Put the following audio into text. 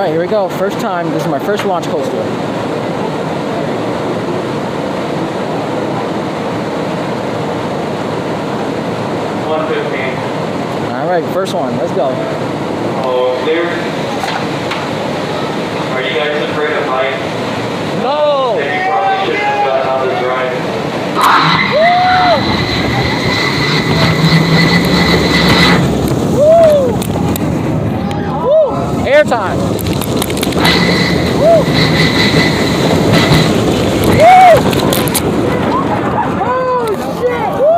right, here we go. First time. This is my first launch coaster. 115. All right, first one. Let's go. Oh, clear. Are you guys afraid of heights? No! Then you probably shouldn't have gotten on this ride. Woo! Woo! Airtime. Woo! Woo! Oh shit! Woo!